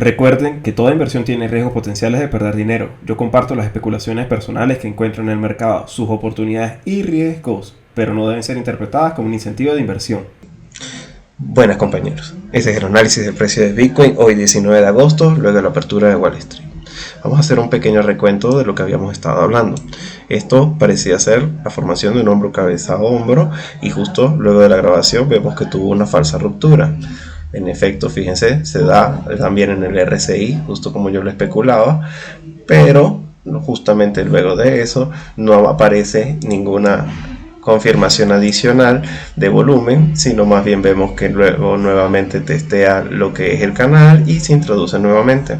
Recuerden que toda inversión tiene riesgos potenciales de perder dinero. Yo comparto las especulaciones personales que encuentro en el mercado, sus oportunidades y riesgos, pero no deben ser interpretadas como un incentivo de inversión. Buenas compañeros, este es el análisis del precio de Bitcoin hoy 19 de agosto, luego de la apertura de Wall Street. Vamos a hacer un pequeño recuento de lo que habíamos estado hablando. Esto parecía ser la formación de un hombro cabeza a hombro y justo luego de la grabación vemos que tuvo una falsa ruptura. En efecto, fíjense, se da también en el RSI, justo como yo lo especulaba, pero justamente luego de eso no aparece ninguna confirmación adicional de volumen, sino más bien vemos que luego nuevamente testea lo que es el canal y se introduce nuevamente.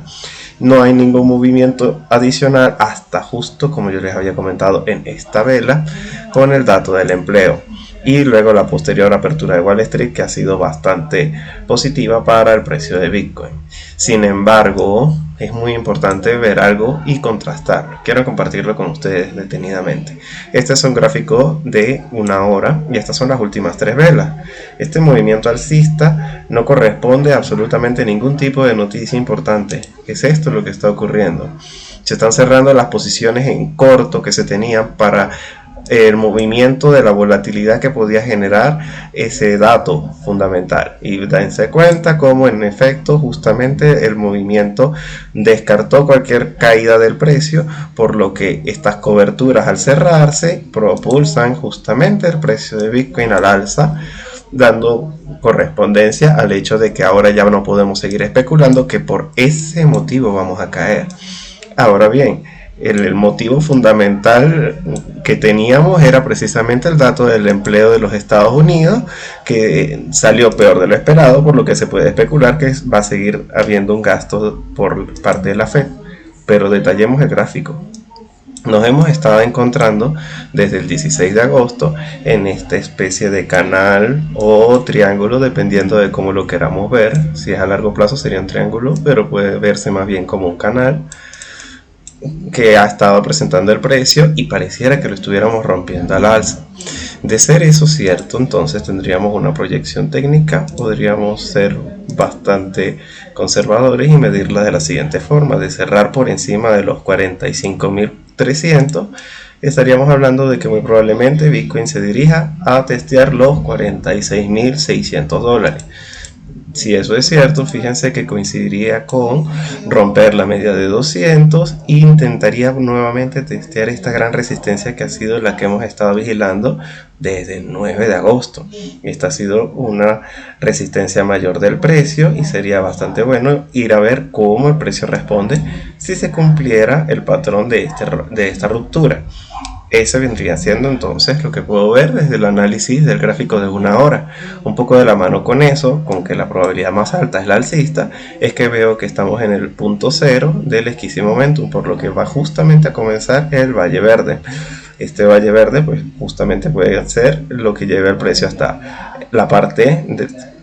No hay ningún movimiento adicional hasta justo como yo les había comentado en esta vela con el dato del empleo y luego la posterior apertura de Wall Street, que ha sido bastante positiva para el precio de Bitcoin. Sin embargo, es muy importante ver algo y contrastarlo. Quiero compartirlo con ustedes detenidamente. Este es un gráfico de una hora y estas son las últimas tres velas. Este movimiento alcista no corresponde a absolutamente ningún tipo de noticia importante. ¿Qué es esto lo que está ocurriendo? Se están cerrando las posiciones en corto que se tenían para el movimiento de la volatilidad que podía generar ese dato fundamental, y dense cuenta como en efecto justamente el movimiento descartó cualquier caída del precio, por lo que estas coberturas al cerrarse propulsan justamente el precio de Bitcoin al alza, dando correspondencia al hecho de que ahora ya no podemos seguir especulando que por ese motivo vamos a caer. Ahora bien, el motivo fundamental que teníamos era precisamente el dato del empleo de los Estados Unidos, que salió peor de lo esperado, por lo que se puede especular que va a seguir habiendo un gasto por parte de la Fed. Pero detallemos el gráfico. Nos hemos estado encontrando desde el 16 de agosto en esta especie de canal o triángulo, dependiendo de cómo lo queramos ver. Si es a largo plazo sería un triángulo, pero puede verse más bien como un canal que ha estado presentando el precio y pareciera que lo estuviéramos rompiendo al alza. De ser eso cierto, entonces tendríamos una proyección técnica, podríamos ser bastante conservadores y medirla de la siguiente forma: de cerrar por encima de los 45.300, estaríamos hablando de que muy probablemente Bitcoin se dirija a testear los 46.600 dólares. Si eso es cierto, fíjense que coincidiría con romper la media de 200 e intentaría nuevamente testear esta gran resistencia que ha sido la que hemos estado vigilando desde el 9 de agosto. Esta ha sido una resistencia mayor del precio y sería bastante bueno ir a ver cómo el precio responde si se cumpliera el patrón de esta ruptura. Ese vendría siendo entonces lo que puedo ver desde el análisis del gráfico de una hora. Un poco de la mano con eso, con que la probabilidad más alta es la alcista, es que veo que estamos en el punto cero del esquisito momentum, por lo que va justamente a comenzar el Valle Verde. Este Valle Verde pues justamente puede ser lo que lleve el precio hasta la parte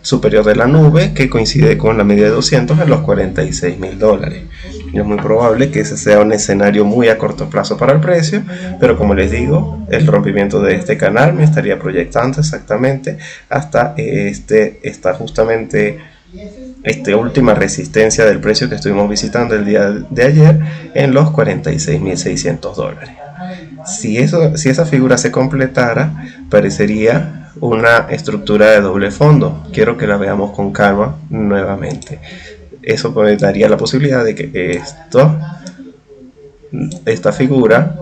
superior de la nube, que coincide con la media de 200 en los 46.000 dólares. Y es muy probable que ese sea un escenario muy a corto plazo para el precio, pero como les digo, el rompimiento de este canal me estaría proyectando exactamente hasta justamente esta última resistencia del precio que estuvimos visitando el día de ayer en los 46.600 dólares. Si esa figura se completara, parecería una estructura de doble fondo. Quiero que la veamos con calma nuevamente. Eso daría la posibilidad de que esta figura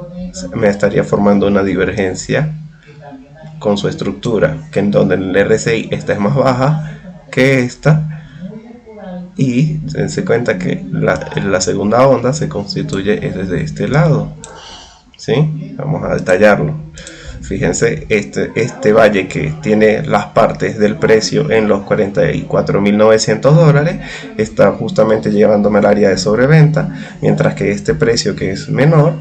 me estaría formando una divergencia con su estructura, que en donde el RSI esta es más baja que esta, y se cuenta que la segunda onda se constituye desde este lado. ¿Sí? Vamos a detallarlo. Fíjense, este valle que tiene las partes del precio en los 44.900 dólares está justamente llevándome al área de sobreventa, mientras que este precio, que es menor,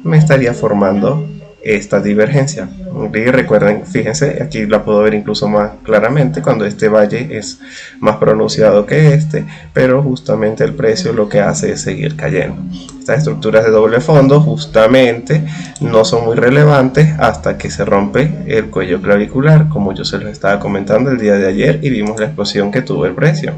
me estaría formando esta divergencia. Y recuerden, fíjense, aquí la puedo ver incluso más claramente cuando este valle es más pronunciado que este, pero justamente el precio lo que hace es seguir cayendo. Estas estructuras de doble fondo justamente no son muy relevantes hasta que se rompe el cuello clavicular, como yo se los estaba comentando el día de ayer y vimos la explosión que tuvo el precio.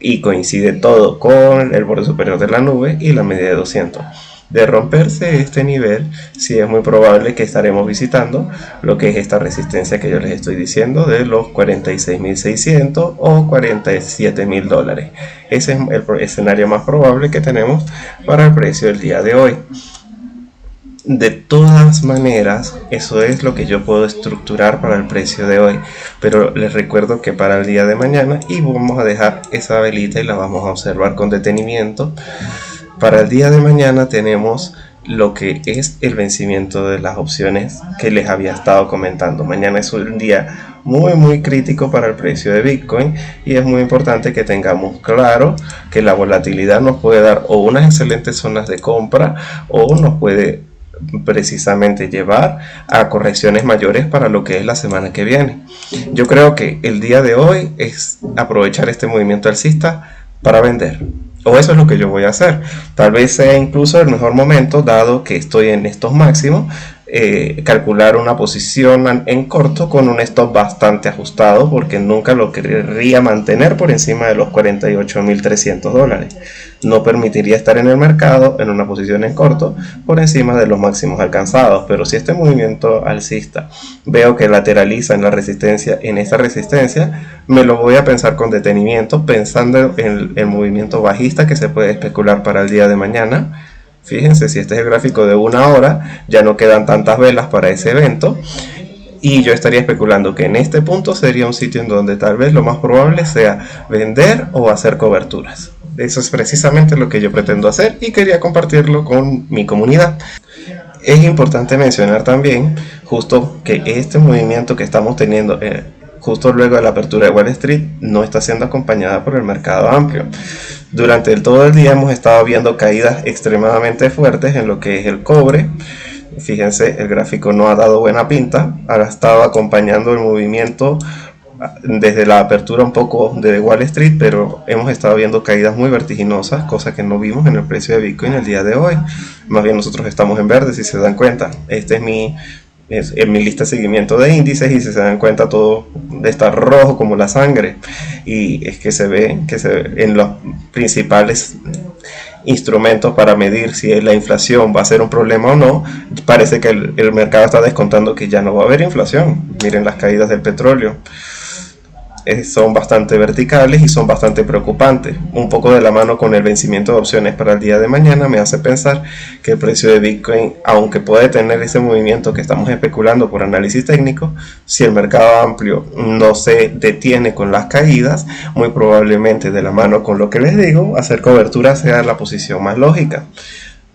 y coincide todo con el borde superior de la nube y la media de 200. De romperse este nivel, sí es muy probable que estaremos visitando lo que es esta resistencia que yo les estoy diciendo de los 46.600 o 47.000 dólares. Ese es el escenario más probable que tenemos para el precio del día de hoy. De todas maneras, eso es lo que yo puedo estructurar para el precio de hoy, pero les recuerdo que para el día de mañana, y vamos a dejar esa velita y la vamos a observar con detenimiento. Para el día de mañana tenemos lo que es el vencimiento de las opciones que les había estado comentando. Mañana es un día muy crítico para el precio de Bitcoin y es muy importante que tengamos claro que la volatilidad nos puede dar o unas excelentes zonas de compra o nos puede precisamente llevar a correcciones mayores para lo que es la semana que viene. Yo creo que el día de hoy es aprovechar este movimiento alcista para vender. O eso es lo que yo voy a hacer. Tal vez sea incluso el mejor momento, dado que estoy en estos máximos, calcular una posición en corto con un stop bastante ajustado, porque nunca lo querría mantener por encima de los 48.300 dólares. No permitiría estar en el mercado en una posición en corto por encima de los máximos alcanzados. Pero si este movimiento alcista veo que lateraliza en la resistencia, en esta resistencia, me lo voy a pensar con detenimiento, pensando en el movimiento bajista que se puede especular para el día de mañana. Fíjense, si este es el gráfico de 1 hora, ya no quedan tantas velas para ese evento. Y yo estaría especulando que en este punto sería un sitio en donde tal vez lo más probable sea vender o hacer coberturas. Eso es precisamente lo que yo pretendo hacer y quería compartirlo con mi comunidad. Es importante mencionar también justo que este movimiento que estamos teniendo justo luego de la apertura de Wall Street no está siendo acompañada por el mercado amplio. Durante todo el día hemos estado viendo caídas extremadamente fuertes en lo que es el cobre. Fíjense, el gráfico no ha dado buena pinta, ha estado acompañando el movimiento desde la apertura un poco de Wall Street, pero hemos estado viendo caídas muy vertiginosas, cosa que no vimos en el precio de Bitcoin el día de hoy. Más bien nosotros estamos en verde, si se dan cuenta. Este es en mi lista de seguimiento de índices y si se dan cuenta todo está rojo como la sangre, y es que se ve en los principales instrumentos para medir si la inflación va a ser un problema o no. Parece que el mercado está descontando que ya no va a haber inflación. Miren las caídas del petróleo. Son bastante verticales y son bastante preocupantes. Un poco de la mano con el vencimiento de opciones para el día de mañana me hace pensar que el precio de Bitcoin, aunque puede tener ese movimiento que estamos especulando por análisis técnico, si el mercado amplio no se detiene con las caídas, muy probablemente de la mano con lo que les digo, hacer cobertura sea la posición más lógica.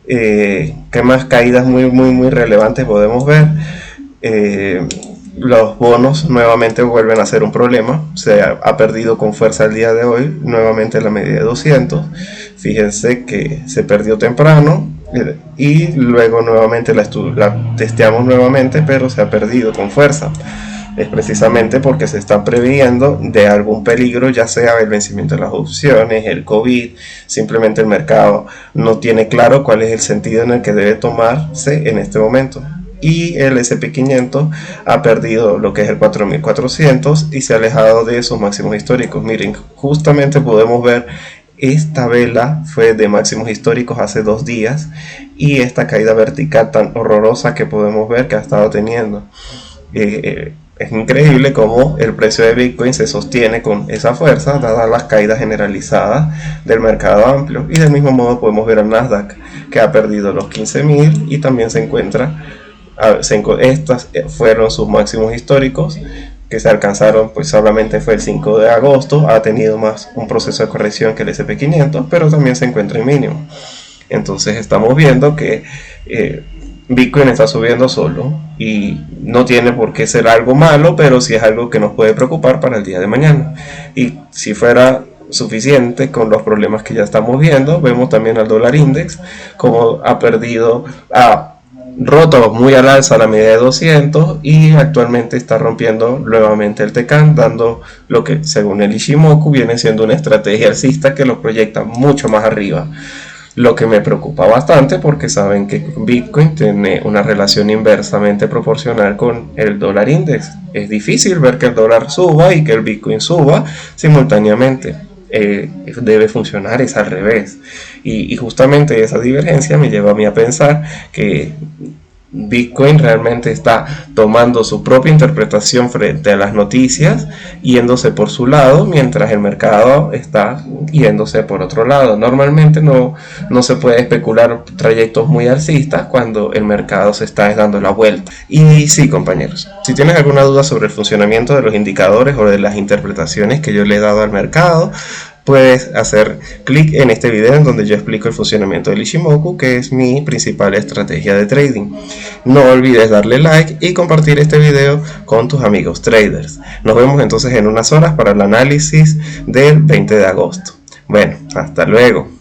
¿Qué más caídas muy relevantes podemos ver? Los bonos nuevamente vuelven a ser un problema. Se ha perdido con fuerza el día de hoy nuevamente la media de 200. Fíjense que se perdió temprano y luego nuevamente la testeamos nuevamente, pero se ha perdido con fuerza. Es precisamente porque se está previendo de algún peligro, ya sea el vencimiento de las opciones, el COVID. Simplemente el mercado no tiene claro cuál es el sentido en el que debe tomarse en este momento. Y el S&P500 ha perdido lo que es el 4.400 y se ha alejado de sus máximos históricos. Miren, justamente podemos ver esta vela fue de máximos históricos hace 2 días y esta caída vertical tan horrorosa que podemos ver que ha estado teniendo. Es increíble cómo el precio de Bitcoin se sostiene con esa fuerza dadas las caídas generalizadas del mercado amplio, y del mismo modo podemos ver al Nasdaq, que ha perdido los 15.000 y también se encuentra. Estas fueron sus máximos históricos que se alcanzaron, pues solamente fue el 5 de agosto. Ha tenido más un proceso de corrección que el S&P500, pero también se encuentra en mínimo. Entonces estamos viendo que Bitcoin está subiendo solo y no tiene por qué ser algo malo, pero sí es algo que nos puede preocupar para el día de mañana. Y si fuera suficiente con los problemas que ya estamos viendo, vemos también al dólar index como roto muy al alza la media de 200 y actualmente está rompiendo nuevamente el Tenkan, dando lo que según el Ishimoku viene siendo una estrategia alcista que lo proyecta mucho más arriba, lo que me preocupa bastante porque saben que Bitcoin tiene una relación inversamente proporcional con el dólar index. Es difícil ver que el dólar suba y que el Bitcoin suba simultáneamente. debe funcionar es al revés. Y justamente esa divergencia me lleva a mí a pensar que Bitcoin realmente está tomando su propia interpretación frente a las noticias, yéndose por su lado, mientras el mercado está yéndose por otro lado. Normalmente no se puede especular trayectos muy alcistas cuando el mercado se está dando la vuelta. Y sí, compañeros, si tienes alguna duda sobre el funcionamiento de los indicadores o de las interpretaciones que yo le he dado al mercado, puedes hacer clic en este video en donde yo explico el funcionamiento del Ichimoku, que es mi principal estrategia de trading. No olvides darle like y compartir este video con tus amigos traders. Nos vemos entonces en unas horas para el análisis del 20 de agosto. Bueno, hasta luego.